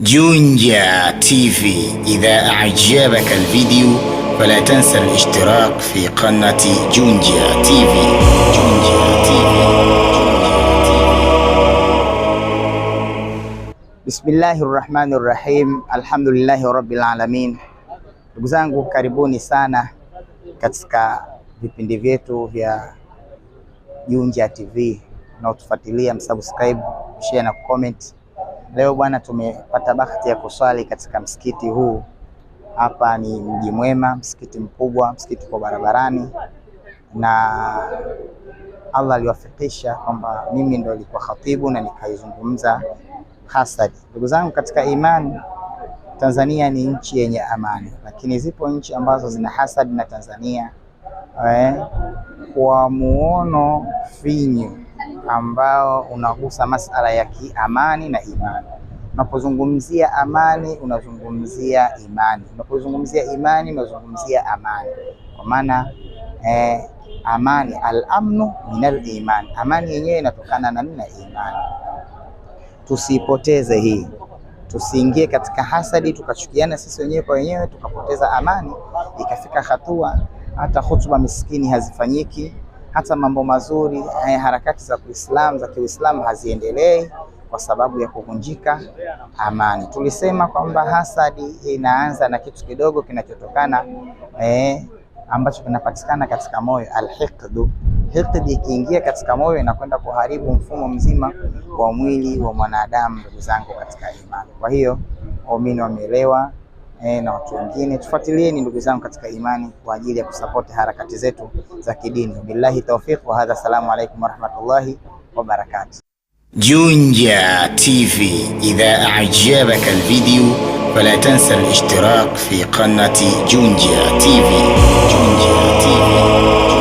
جونجا تيفي. إذا أعجبك الفيديو فلا تنسى الاشتراك في قناة جونجا تيفي. جونجا تيفي. Bismillahi rahmani rahim. Alhamdulillahi rabbil alamin. Ndugu zangu, karibuni sana katika vipindi vyetu vya Junja TV. Unaotufuatilia, msubscribe, share na comment. Leo bwana, tumepata bahati ya kuswali katika msikiti huu. Hapa ni Mji Mwema, msikiti mkubwa, msikiti kwa barabarani, na Allah aliwafikisha kwamba mimi ndo nilikuwa khatibu na nikaizungumza hasadi. Ndugu zangu katika imani, Tanzania ni nchi yenye amani, lakini zipo nchi ambazo zina hasadi na Tanzania kwa muono finyu ambao unagusa masala ya kiamani na imani. Unapozungumzia amani unazungumzia imani, unapozungumzia imani unazungumzia amani, kwa maana amani, al-amnu minal iman, amani yenyewe inatokana na imani. Tusipoteze hii, tusiingie katika hasadi tukachukiana sisi wenyewe kwa wenyewe tukapoteza amani, ikafika hatua hata hutuba miskini hazifanyiki, hata mambo mazuri, harakati za Kiislamu haziendelei kwa sababu ya kuvunjika amani. Tulisema kwamba hasadi inaanza na kitu kidogo kinachotokana ambacho kinapatikana katika moyo, al-hiqdu. Hiqdi ikiingia katika moyo inakwenda kuharibu mfumo mzima wa mwili wa mwanadamu. Ndugu zangu katika imani, kwa hiyo waumini wameelewa na watu wengine, tufuatilieni ndugu zangu katika imani kwa ajili ya kusapoti harakati zetu za kidini. Billahi tawfiq wa hadha, assalamu alaykum wa rahmatullahi wa barakatuh. جونجا تيفي. إذا أعجبك الفيديو فلا تنسى الاشتراك في قناة جونجا تيفي. جونجا تيفي.